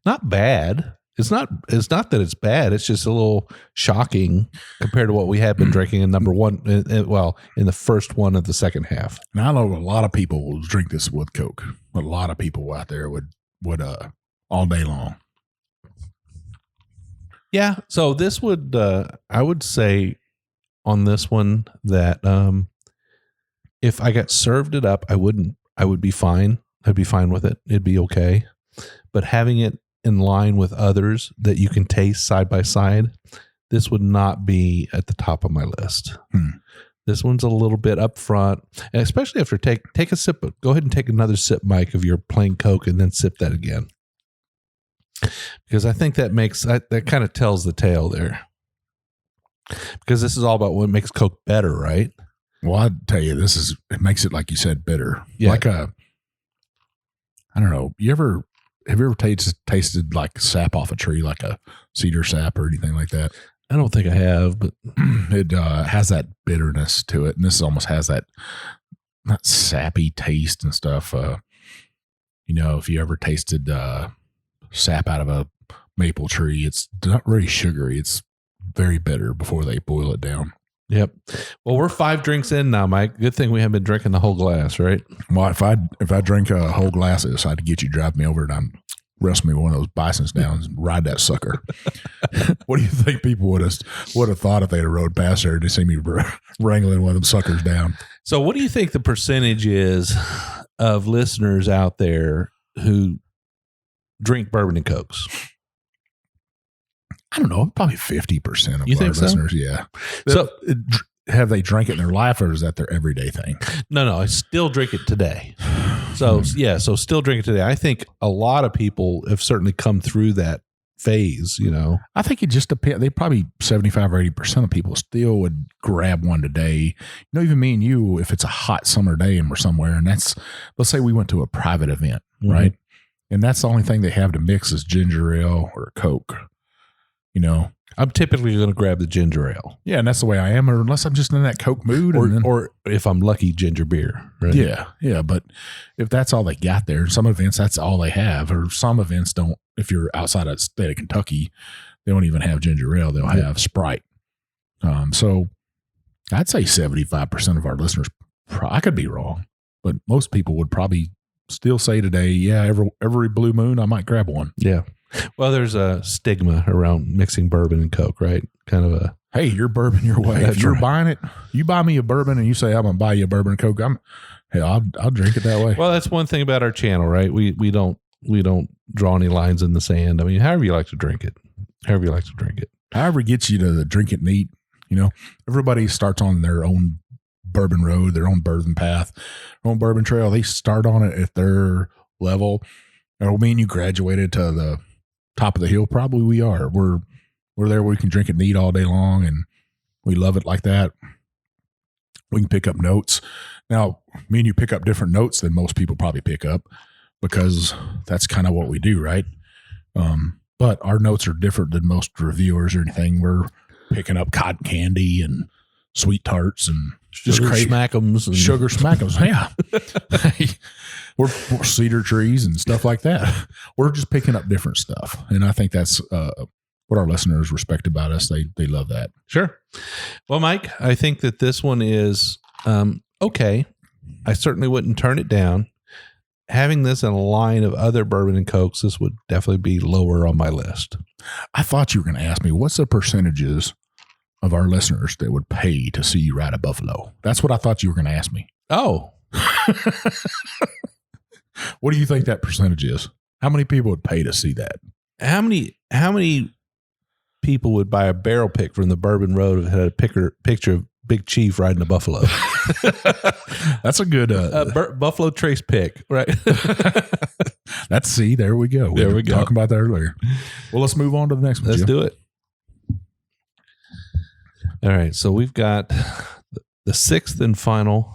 Not bad. It's not that it's bad. It's just a little shocking compared to what we had been drinking in number one. In the first one of the second half. Now, I know a lot of people will drink this with Coke. A lot of people out there would all day long. Yeah. So this would, I would say on this one that if I got served it up, I would be fine. I'd be fine with it. It'd be okay. But having it in line with others that you can taste side by side, this would not be at the top of my list. This one's a little bit up front, and especially after take a sip. Go ahead and take another sip, Mike, of your plain Coke, and then sip that again, because I think that kind of tells the tale there. Because this is all about what makes Coke better, right? Well, I'd tell you, it makes it, like you said, bitter. Yeah. Like I don't know. Have you ever tasted like sap off a tree, like a cedar sap or anything like that? I don't think I have, but it has that bitterness to it. And this almost has that not sappy taste and stuff. If you ever tasted sap out of a maple tree, it's not really sugary. It's very bitter before they boil it down. Yep. Well, we're 5 drinks in now, Mike. Good thing we haven't been drinking the whole glass, right? Well, if I drink a whole glass of this, I'd get you to drive me over and wrestle me one of those bisons down and ride that sucker. What do you think people would have thought if they'd have rode past there to see me wrangling one of them suckers down? So what do you think the percentage is of listeners out there who drink bourbon and Cokes? I don't know, probably 50% of you our think listeners. So? Yeah. So have they drank it in their life, or is that their everyday thing? No, I still drink it today. So so still drink it today. I think a lot of people have certainly come through that phase, I think it just depends. They probably 75 or 80% of people still would grab one today. Even me and you, if it's a hot summer day and we're somewhere, and let's say we went to a private event, right? And that's the only thing they have to mix is ginger ale or Coke. I'm typically going to grab the ginger ale. Yeah, and that's the way I am, or unless I'm just in that Coke mood. Or if I'm lucky, ginger beer. Right? Yeah. But if that's all they got there, some events, that's all they have. Or some events don't, if you're outside of the state of Kentucky, they don't even have ginger ale. They'll have Sprite. So I'd say 75% of our listeners I could be wrong, but most people would probably still say today, yeah, every blue moon I might grab one. Yeah. Well, there's a stigma around mixing bourbon and Coke, right? Kind of a, hey, you're bourbon your way. That's If you're right. buying it, you buy me a bourbon and you say I'm gonna buy you a bourbon and Coke. I'll drink it that way. well, that's one thing about our channel, right? We don't draw any lines in the sand. I mean, however you like to drink it. However gets you to drink it neat. You know, everybody starts on their own bourbon road, their own bourbon path, their own bourbon trail. They start on it at their level. It'll mean you graduated to the top of the hill. Probably we are. We're there where we can drink it neat all day long, and we love it like that. We can pick up notes. Now, me and you pick up different notes than most people probably pick up because that's kind of what we do, right? But our notes are different than most reviewers or anything. We're picking up cotton candy and sweet tarts and just Sugar crazy smackums. And sugar smackums. Yeah. we're cedar trees and stuff like that. We're just picking up different stuff. And I think that's what our listeners respect about us. They love that. Sure. Well, Mike, I think that this one is okay. I certainly wouldn't turn it down. Having this in a line of other bourbon and Cokes, this would definitely be lower on my list. I thought you were going to ask me, what's the percentages of our listeners that would pay to see you ride a buffalo? That's what I thought you were going to ask me. Oh, What do you think that percentage is? How many people would pay to see that? how many people would buy a barrel pick from the Bourbon Road that had a picture of Big Chief riding a buffalo? That's a good Buffalo Trace pick, right? there we go. There we were go. talking about that earlier. Well, let's move on to the next one. Let's Jim. do it. All right, so we've got the sixth and final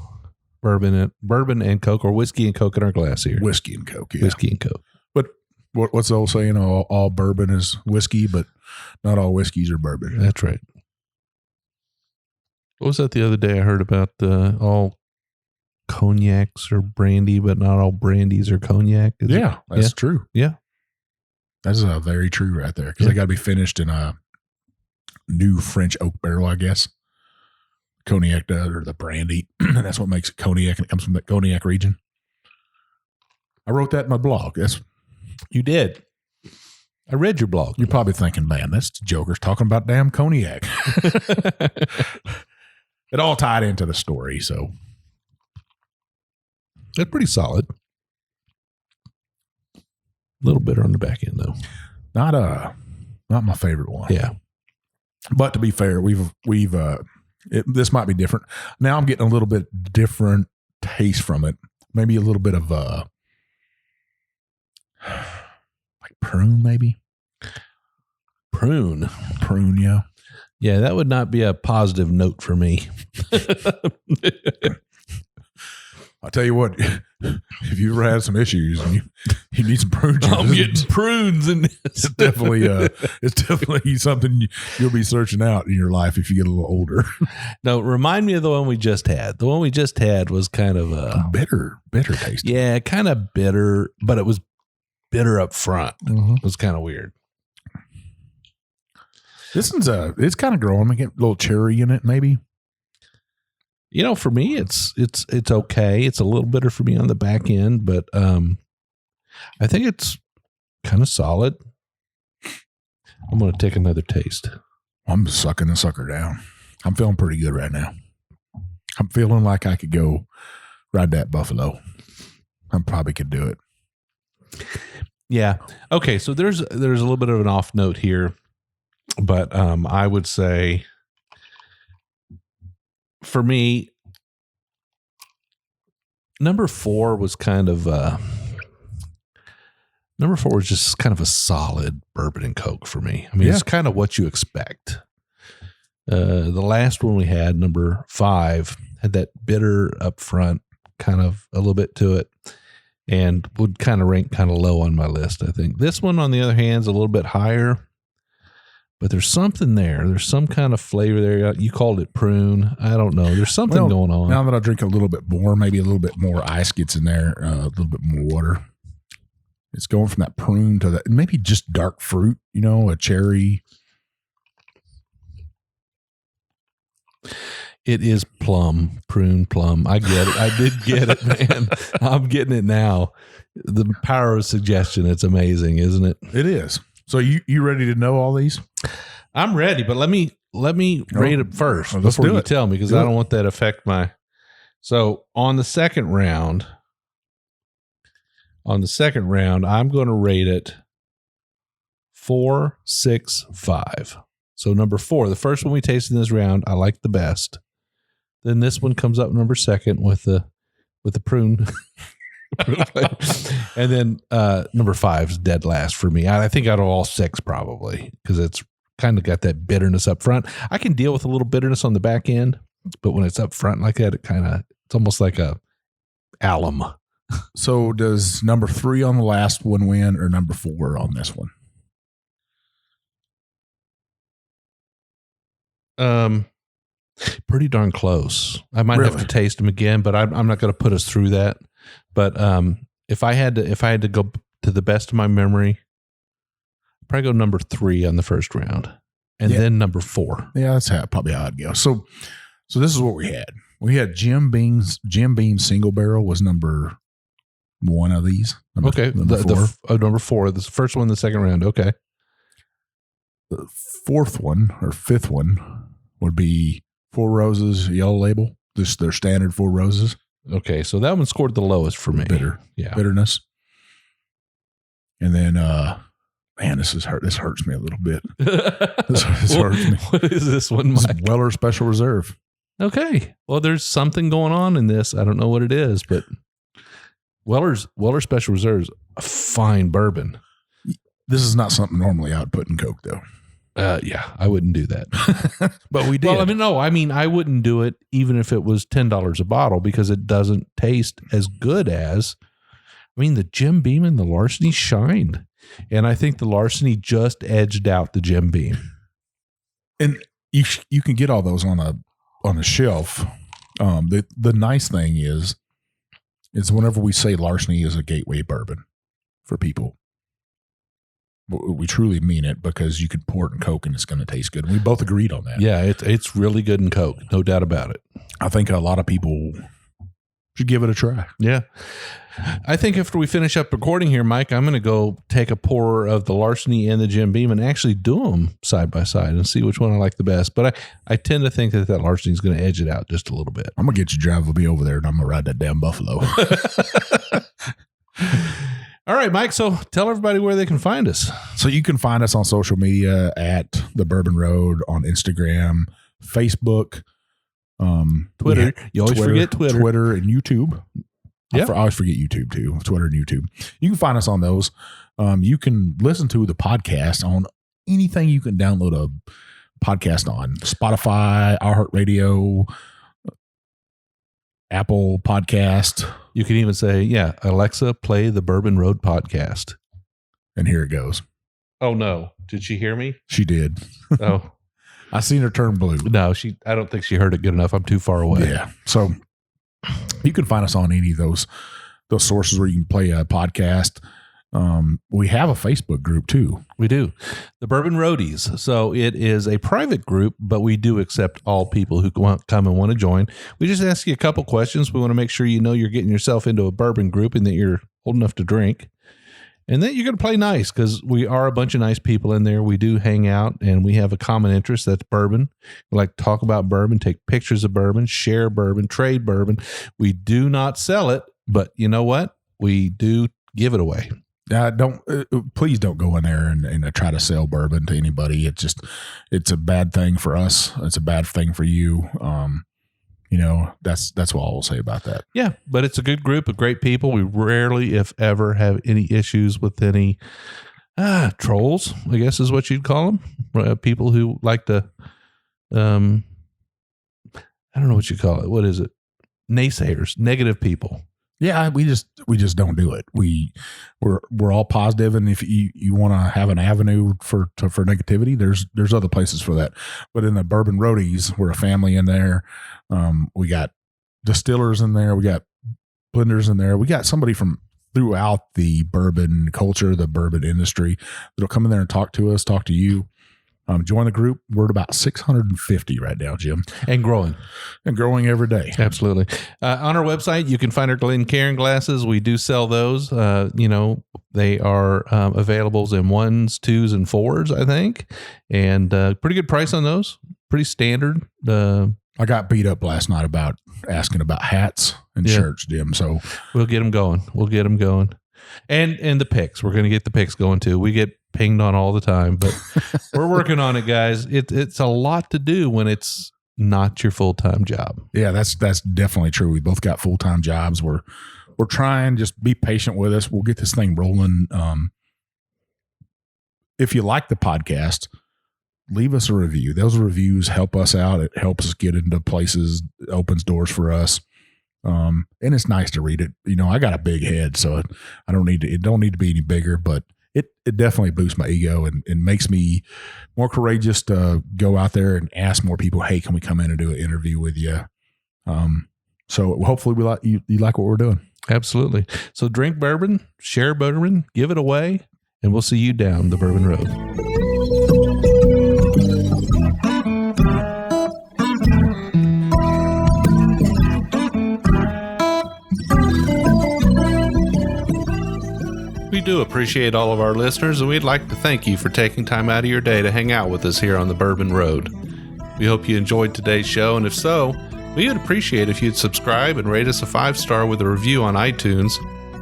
bourbon and Coke, or whiskey and Coke in our glass here. Whiskey and Coke. Yeah. Whiskey and Coke. But what's the old saying? All bourbon is whiskey, but not all whiskeys are bourbon. That's right. What was that the other day I heard about all cognacs are brandy, but not all brandies are cognac? That's true. Yeah. That's very true right there because they got to be finished in a new French oak barrel, I guess. Cognac does, or the brandy. And that's what makes it cognac, and it comes from the cognac region. I wrote that in my blog. You did. I read your blog. You're probably thinking, man, that's jokers talking about damn cognac. It all tied into the story, so That's pretty solid. A little bitter on the back end, though. not my favorite one. Yeah. But to be fair, this might be different. Now I'm getting a little bit different taste from it. Maybe a little bit of like prune, maybe. Prune, Yeah. Yeah, that would not be a positive note for me. I'll tell you what, if you ever had some issues and you need some prune juice, I'm getting prunes in this. it's definitely something you'll be searching out in your life if you get a little older. No, remind me of the one we just had. The one we just had was kind of bitter taste. yeah, kind of bitter, but it was bitter up front. Mm-hmm. It was kind of weird. This one's it's kind of growing. I get a little cherry in it, maybe. You know, for me, it's okay. It's a little bitter for me on the back end, but I think it's kind of solid. I'm going to take another taste. I'm sucking the sucker down. I'm feeling pretty good right now. I'm feeling like I could go ride that buffalo. I probably could do it. Yeah. Okay. So there's a little bit of an off note here, but I would say for me, number four was just kind of a solid bourbon and Coke for me. I mean, It's kind of what you expect. The last one we had, number 5, had that bitter up front, kind of a little bit to it, and would kind of rank kind of low on my list, I think. This one, on the other hand, is a little bit higher, but there's something there. There's some kind of flavor there. You called it prune. I don't know. There's something going on. Now that I drink a little bit more, maybe a little bit more ice gets in there, a little bit more water. It's going from that prune to that, maybe just dark fruit, a cherry. It is prune plum. I get it. I did get it, man. I'm getting it now. The power of suggestion. It's amazing, isn't it? It is. So you ready to know all these? I'm ready, but let me rate it first Let's before do you it. tell me, because I don't want that to affect my. So on the second round, I'm going to rate it 4, 6, 5. So number 4, the first one we tasted in this round, I like the best. Then this one comes up number 2 with the prune. And then number 5 is dead last for me. I think out of all 6 probably, because it's kind of got that bitterness up front. I can deal with a little bitterness on the back end, but when it's up front like that, it's almost like a alum. So does number 3 on the last one win, or number 4 on this one? Pretty darn close. I might have Really? to taste them again, but I'm not going to put us through that. But if I had to go to the best of my memory, I'd probably go number 3 on the first round, and then number 4. Yeah, that's probably how I'd go. So this is what we had. We had Jim Beam's single barrel was number 1 of these. Number 4. Number 4. The first one in the second round. Okay. The 4th one or 5th one would be Four Roses Yellow Label. Just their standard Four Roses. Okay, so that one scored the lowest for me. Bitterness. And then, man, this hurts me a little bit. This hurts me. What is this one, This is Mike? Weller Special Reserve. Okay. Well, there's something going on in this. I don't know what it is, but Weller Special Reserve is a fine bourbon. This is not something normally I would put in Coke, though. Yeah, I wouldn't do that. But we did. Well, I wouldn't do it even if it was $10 a bottle, because it doesn't taste as good as, the Jim Beam and the Larceny shined. And I think the Larceny just edged out the Jim Beam. And you can get all those on a shelf. The nice thing is whenever we say Larceny is a gateway bourbon for people, we truly mean it, because you could pour it in Coke and it's going to taste good. And we both agreed on that. Yeah, it's really good in Coke, no doubt about it. I think a lot of people should give it a try. Yeah. I think after we finish up recording here, Mike, I'm going to go take a pour of the Larceny and the Jim Beam and actually do them side by side and see which one I like the best. But I tend to think that Larceny is going to edge it out just a little bit. I'm going to get you drive with me over there, and I'm going to ride that damn buffalo. All right, Mike. So tell everybody where they can find us. So you can find us on social media at The Bourbon Road, on Instagram, Facebook, Twitter. You always forget Twitter. Twitter and YouTube. Yeah. I always forget YouTube too. Twitter and YouTube. You can find us on those. You can listen to the podcast on anything you can download a podcast on: Spotify, iHeartRadio, Apple Podcast. You can even say, Alexa, play the Bourbon Road podcast. And here it goes. Oh, no. Did she hear me? She did. Oh. I seen her turn blue. No, I don't think she heard it good enough. I'm too far away. Yeah. So you can find us on any of those sources where you can play a podcast. We have a Facebook group too. We do. The Bourbon Roadies. So it is a private group, but we do accept all people who come and want to join. We just ask you a couple questions. We want to make sure you're getting yourself into a bourbon group and that you're old enough to drink. And then you're going to play nice, because we are a bunch of nice people in there. We do hang out, and we have a common interest. That's bourbon. We like to talk about bourbon, take pictures of bourbon, share bourbon, trade bourbon. We do not sell it, but you know what? We do give it away. Please don't go in there and try to sell bourbon to anybody. It's a bad thing for us. It's a bad thing for you. That's what I'll say about that. Yeah, but it's a good group of great people. We rarely, if ever, have any issues with any trolls, I guess is what you'd call them. People who like to, I don't know what you call it. What is it? Naysayers, negative people. Yeah, we just don't do it. We're all positive, and if you want to have an avenue for negativity, there's other places for that. But in the Bourbon Roadies, we're a family in there. We got distillers in there. We got blenders in there. We got somebody from throughout the bourbon culture, the bourbon industry, that'll come in there and talk to us, talk to you. Join the group. We're at about 650 right now, Jim. And growing. And growing every day. Absolutely. On our website, you can find our Glencairn glasses. We do sell those. They are available in 1s, 2s, and 4s, I think. And pretty good price on those. Pretty standard. I got beat up last night about asking about hats and shirts, Jim. So we'll get them going. And the picks. We're going to get the picks going too. We get pinged on all the time, but we're working on it, guys. It's a lot to do when it's not your full-time job. Yeah, that's definitely true. We both got full-time jobs. We're trying. Just be patient with us. We'll get this thing rolling. If you like the podcast, leave us a review. Those reviews help us out. It helps us get into places, opens doors for us. And it's nice to read it. I got a big head, so it don't need to be any bigger, but it definitely boosts my ego and makes me more courageous to go out there and ask more people, hey, can we come in and do an interview with you? So hopefully you like what we're doing. Absolutely. So drink bourbon, share bourbon, give it away, and we'll see you down the Bourbon Road. We do appreciate all of our listeners, and we'd like to thank you for taking time out of your day to hang out with us here on the Bourbon Road. We hope you enjoyed today's show, and if so, we would appreciate if you'd subscribe and rate us a 5-star with a review on iTunes.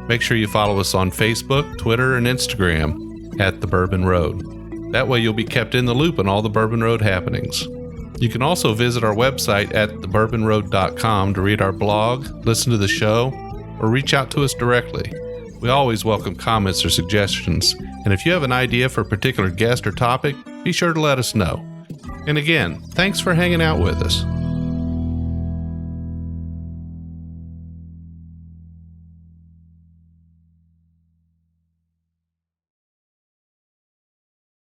Make sure you follow us on Facebook, Twitter, and Instagram at the Bourbon Road. That way you'll be kept in the loop on all the Bourbon Road happenings. You can also visit our website at thebourbonroad.com to read our blog, listen to the show, or reach out to us directly. We always welcome comments or suggestions, and if you have an idea for a particular guest or topic, be sure to let us know. And again, thanks for hanging out with us.